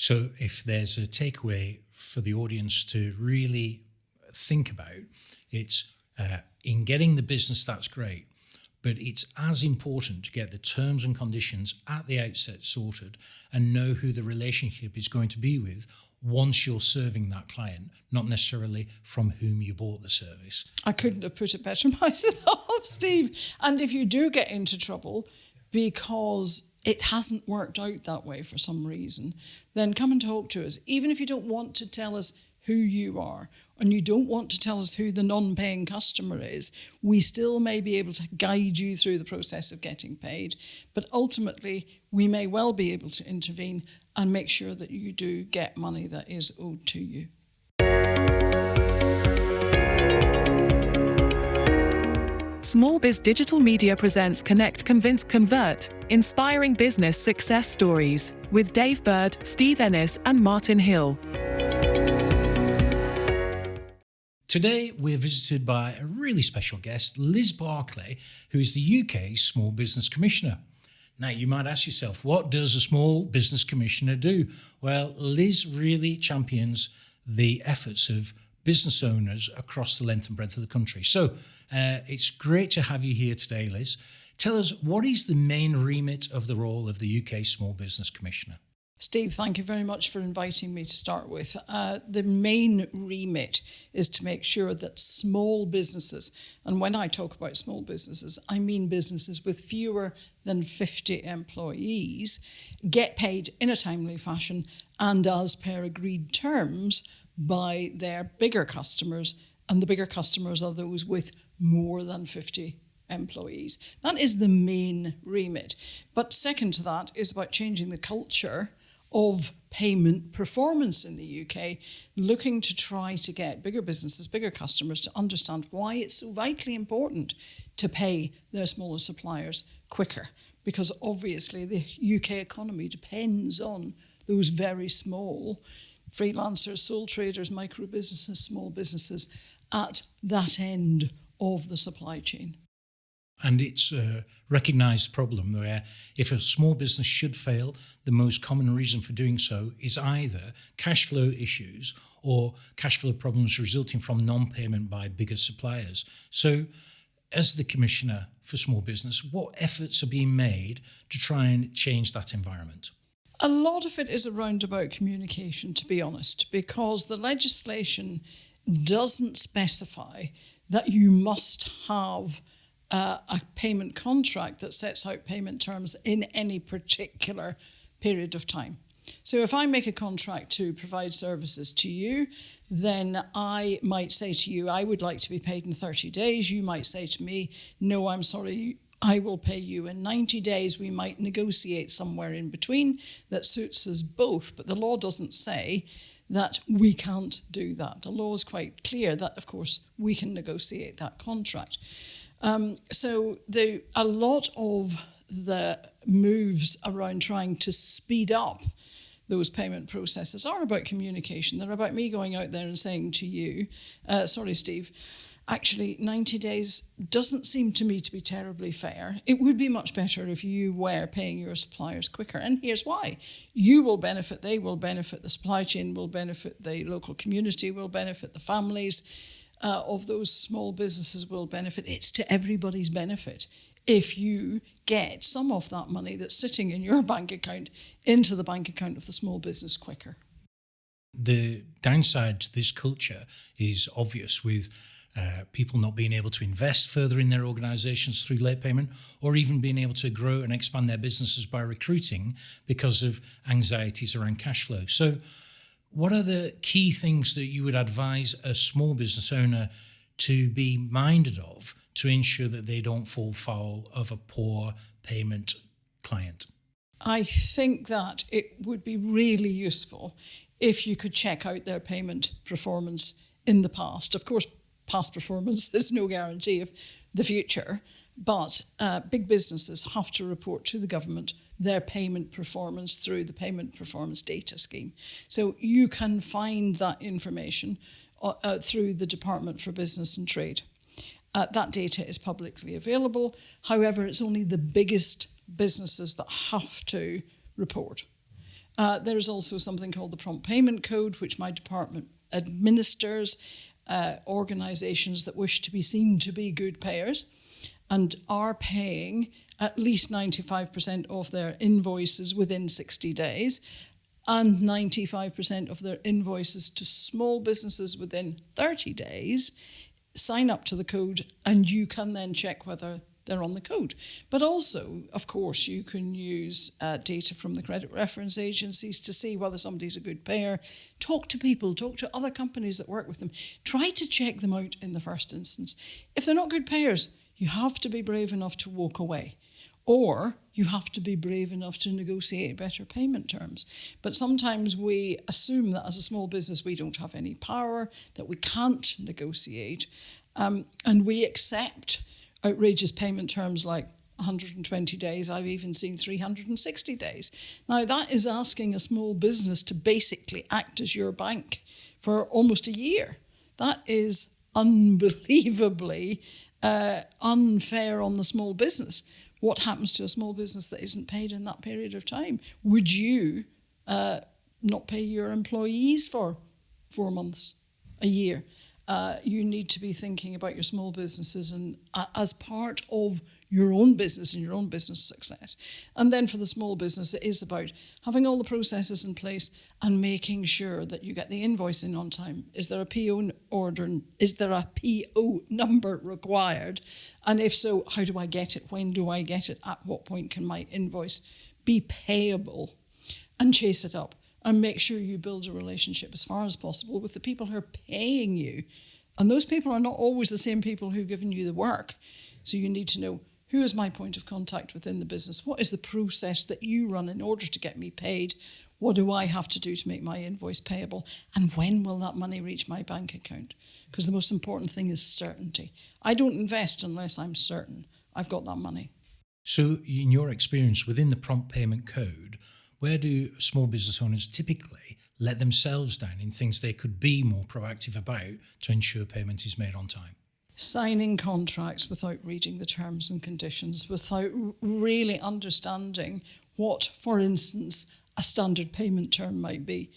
So if there's a takeaway for the audience to really think about, it's in getting the business, that's great. But it's as important to get the terms and conditions at the outset sorted and know who the relationship is going to be with once you're serving that client, not necessarily from whom you bought the service. I couldn't have put it better myself, Steve. And if you do get into trouble because it hasn't worked out that way for some reason, then come and talk to us. Even if you don't want to tell us who you are and you don't want to tell us who the non-paying customer is, we still may be able to guide you through the process of getting paid. But ultimately, we may well be able to intervene and make sure that you do get money that is owed to you. Small Biz Digital Media presents Connect, Convince, Convert, Inspiring Business Success Stories with Dave Bird, Steve Ennis and Martin Hill. Today, we're visited by a really special guest, Liz Barclay, who is the UK Small Business Commissioner. Now, you might ask yourself, what does a Small Business Commissioner do? Well, Liz really champions the efforts of business owners across the length and breadth of the country. So it's great to have you here today, Liz. Tell us, what is the main remit of the role of the UK Small Business Commissioner? Steve, thank you very much for inviting me to start with. The main remit is to make sure that small businesses, and when I talk about small businesses, I mean businesses with fewer than 50 employees, get paid in a timely fashion and as per agreed terms by their bigger customers, and the bigger customers are those with more than 50 employees. That is the main remit. But second to that is about changing the culture of payment performance in the UK, looking to try to get bigger businesses, bigger customers to understand why it's so vitally important to pay their smaller suppliers quicker. Because obviously the UK economy depends on those very small freelancers, sole traders, micro businesses, small businesses at that end of the supply chain. And it's a recognised problem where if a small business should fail, the most common reason for doing so is either cash flow issues or cash flow problems resulting from non-payment by bigger suppliers. So as the Commissioner for Small Business, what efforts are being made to try and change that environment? A lot of it is around about communication, to be honest, because the legislation doesn't specify that you must have a payment contract that sets out payment terms in any particular period of time. So if I make a contract to provide services to you, then I might say to you, I would like to be paid in 30 days. You might say to me, no, I'm sorry, I will pay you in 90 days. We might negotiate somewhere in between that suits us both, but the law doesn't say that we can't do that. The law is quite clear that, of course, we can negotiate that contract. So a lot of the moves around trying to speed up those payment processes are about communication. They're about me going out there and saying to you, sorry, Steve, actually 90 days doesn't seem to me to be terribly fair. It would be much better if you were paying your suppliers quicker. And here's why. You will benefit, they will benefit, the supply chain will benefit, the local community will benefit, the families of those small businesses will benefit. It's to everybody's benefit if you get some of that money that's sitting in your bank account into the bank account of the small business quicker. The downside to this culture is obvious, with people not being able to invest further in their organisations through late payment, or even being able to grow and expand their businesses by recruiting because of anxieties around cash flow. So what are the key things that you would advise a small business owner to be minded of to ensure that they don't fall foul of a poor payment client? I think that it would be really useful if you could check out their payment performance in the past. Of course, past performance is no guarantee of the future, but big businesses have to report to the government their payment performance through the Payment Performance Data Scheme. So you can find that information through the Department for Business and Trade. That data is publicly available. However, it's only the biggest businesses that have to report. There is also something called the Prompt Payment Code, which my department administers. Organisations that wish to be seen to be good payers and are paying at least 95% of their invoices within 60 days and 95% of their invoices to small businesses within 30 days, sign up to the code, and you can then check whether they're on the code. But also, of course, you can use data from the credit reference agencies to see whether somebody's a good payer. Talk to people, talk to other companies that work with them. Try to check them out in the first instance. If they're not good payers, you have to be brave enough to walk away. Or you have to be brave enough to negotiate better payment terms. But sometimes we assume that as a small business we don't have any power, that we can't negotiate, and we accept outrageous payment terms like 120 days. I've even seen 360 days. Now, that is asking a small business to basically act as your bank for almost a year. That is unbelievably unfair on the small business. What happens to a small business that isn't paid in that period of time? Would you not pay your employees for 4 months, a year? You need to be thinking about your small businesses and as part of your own business and your own business success. And then for the small business, it is about having all the processes in place and making sure that you get the invoice in on time. Is there a PO order? Is there a PO number required? And if so, how do I get it? When do I get it? At what point can my invoice be payable? And chase it up. And make sure you build a relationship as far as possible with the people who are paying you. And those people are not always the same people who've given you the work. So you need to know, who is my point of contact within the business? What is the process that you run in order to get me paid? What do I have to do to make my invoice payable? And when will that money reach my bank account? Because the most important thing is certainty. I don't invest unless I'm certain I've got that money. So in your experience within the Prompt Payment Code, where do small business owners typically let themselves down in things they could be more proactive about to ensure payment is made on time? Signing contracts without reading the terms and conditions, without really understanding what, for instance, a standard payment term might be.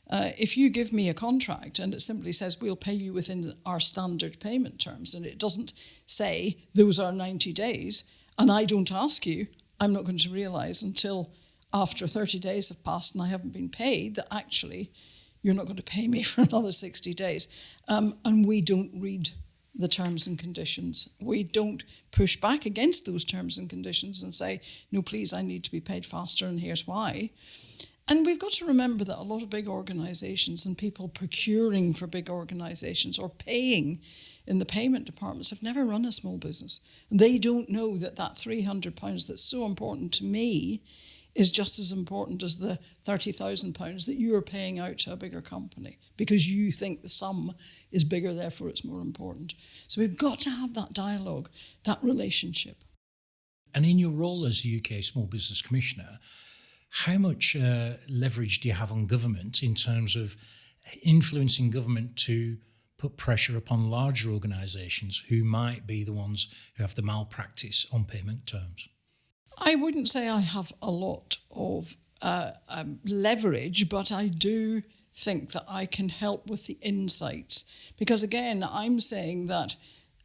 If you give me a contract and it simply says we'll pay you within our standard payment terms, and it doesn't say those are 90 days, and I don't ask you, I'm not going to realise until after 30 days have passed and I haven't been paid that actually you're not going to pay me for another 60 days. And we don't read the terms and conditions. We don't push back against those terms and conditions and say, no, please, I need to be paid faster and here's why. And we've got to remember that a lot of big organisations and people procuring for big organisations or paying in the payment departments have never run a small business. They don't know that that £300 that's so important to me is just as important as the £30,000 that you're paying out to a bigger company because you think the sum is bigger, therefore it's more important. So we've got to have that dialogue, that relationship. And in your role as UK Small Business Commissioner, how much leverage do you have on government in terms of influencing government to put pressure upon larger organisations who might be the ones who have the malpractice on payment terms? I wouldn't say I have a lot of leverage, but I do think that I can help with the insights. Because again, I'm saying that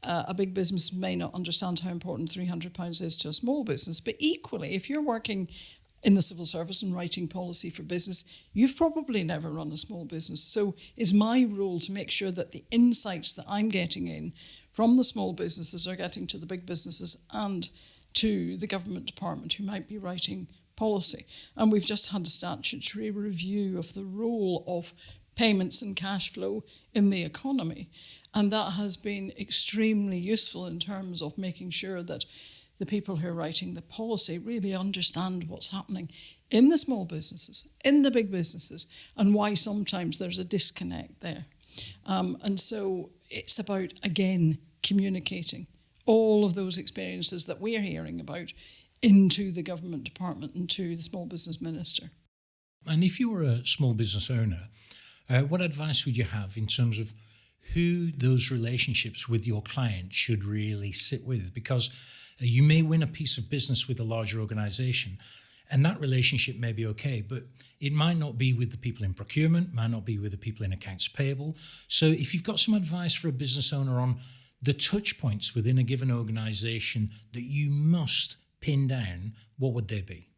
a big business may not understand how important £300 is to a small business, but equally, if you're working in the civil service and writing policy for business, you've probably never run a small business. So it's my role to make sure that the insights that I'm getting in from the small businesses are getting to the big businesses and to the government department who might be writing policy. And we've just had a statutory review of the role of payments and cash flow in the economy. And that has been extremely useful in terms of making sure that the people who are writing the policy really understand what's happening in the small businesses, in the big businesses, and why sometimes there's a disconnect there. And so it's about, again, communicating all of those experiences that we're hearing about into the government department and to the small business minister. And if you were a small business owner, what advice would you have in terms of who those relationships with your client should really sit with? Because you may win a piece of business with a larger organisation, And that relationship may be okay, but it might not be with the people in procurement, might not be with the people in accounts payable. So if you've got some advice for a business owner on the touch points within a given organisation that you must pin down, what would they be?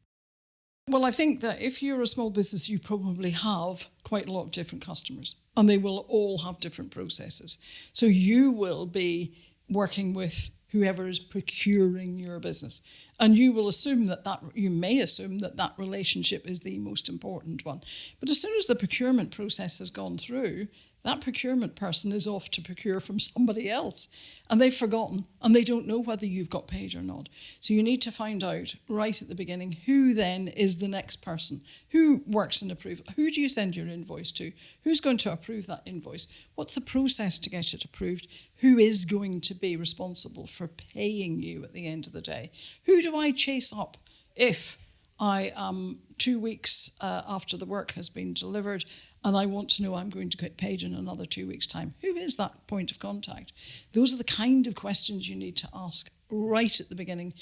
Well, I think that if you're a small business, you probably have quite a lot of different customers, and they will all have different processes. So you will be working with whoever is procuring your business, and you will assume you may assume that relationship is the most important one. But as soon as the procurement process has gone through, that procurement person is off to procure from somebody else, and they've forgotten, and they don't know whether you've got paid or not. So you need to find out right at the beginning who then is the next person, who works in approval, who do you send your invoice to, who's going to approve that invoice, what's the process to get it approved, who is going to be responsible for paying you at the end of the day, who do I chase up if I am 2 weeks after the work has been delivered and I want to know I'm going to get paid in another 2 weeks' time. Who is that point of contact? Those are the kind of questions you need to ask right at the beginning.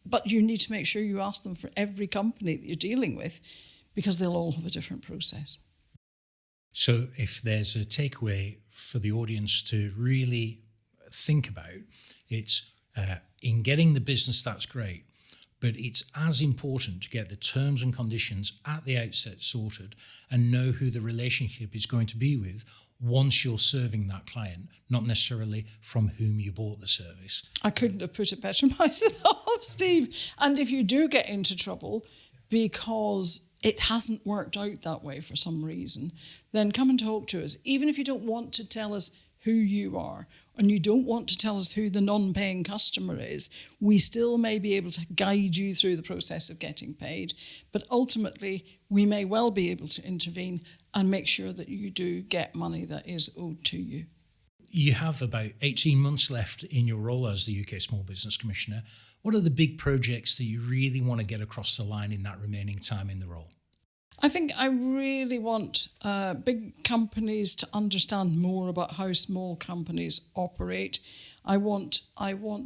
But you need to make sure you ask them for every company that you're dealing with, because they'll all have a different process. So if there's a takeaway for the audience to really think about, it's in getting the business, that's great. But it's as important to get the terms and conditions at the outset sorted and know who the relationship is going to be with once you're serving that client, not necessarily from whom you bought the service. I couldn't have put it better myself, Steve. And if you do get into trouble because it hasn't worked out that way for some reason, then come and talk to us. Even if you don't want to tell us who you are, and you don't want to tell us who the non-paying customer is, we still may be able to guide you through the process of getting paid. But ultimately, we may well be able to intervene and make sure that you do get money that is owed to you. You have about 18 months left in your role as the UK Small Business Commissioner. What are the big projects that you really want to get across the line in that remaining time in the role? I think I really want big companies to understand more about how small companies operate. I want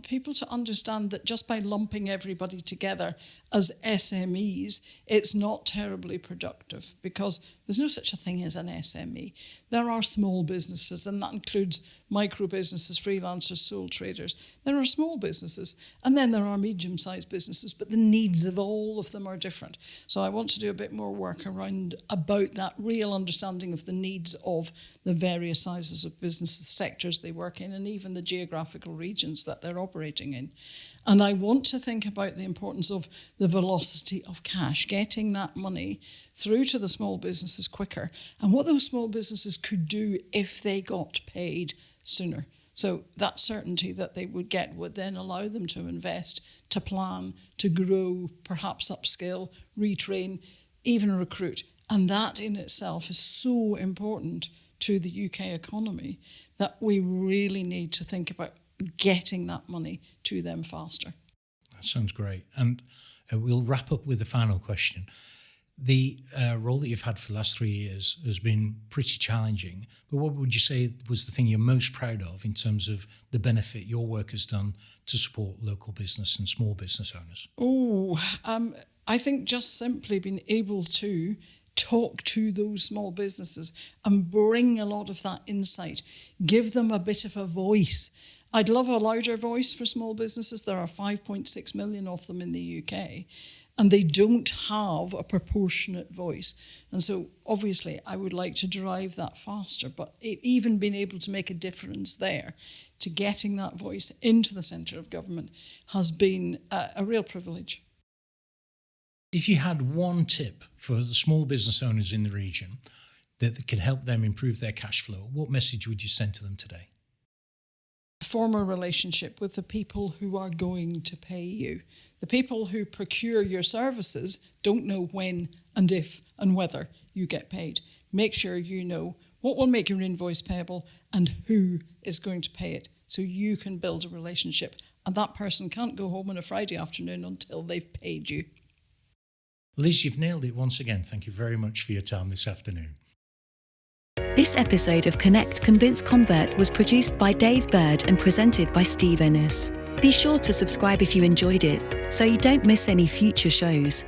people to understand that just by lumping everybody together as SMEs, it's not terribly productive, because there's no such a thing as an SME. There are small businesses, and that includes micro businesses, freelancers, sole traders. There are small businesses, and then there are medium-sized businesses, but the needs of all of them are different. So I want to do a bit more work about that real understanding of the needs of the various sizes of business, the sectors they work in, and even the geographical regions that they're operating in. And I want to think about the importance of the velocity of cash, getting that money through to the small businesses quicker, and what those small businesses could do if they got paid sooner. So that certainty that they would get would then allow them to invest, to plan, to grow, perhaps upskill, retrain, even recruit. And that in itself is so important to the UK economy that we really need to think about getting that money to them faster. That sounds great. And we'll wrap up with the final question. The role that you've had for the last 3 years has been pretty challenging, but what would you say was the thing you're most proud of in terms of the benefit your work has done to support local business and small business owners? I think just simply being able to talk to those small businesses and bring a lot of that insight, give them a bit of a voice. I'd love a louder voice for small businesses. There are 5.6 million of them in the UK, and they don't have a proportionate voice. And so obviously I would like to drive that faster, but even being able to make a difference there, to getting that voice into the centre of government, has been a real privilege. If you had one tip for the small business owners in the region that could help them improve their cash flow, what message would you send to them today? Form a relationship with the people who are going to pay you. The people who procure your services don't know when and if and whether you get paid. Make sure you know what will make your invoice payable and who is going to pay it, so you can build a relationship. And that person can't go home on a Friday afternoon until they've paid you. Liz, you've nailed it once again. Thank you very much for your time this afternoon. This episode of Connect, Convince, Convert was produced by Dave Bird and presented by Steve Ennis. Be sure to subscribe if you enjoyed it, so you don't miss any future shows.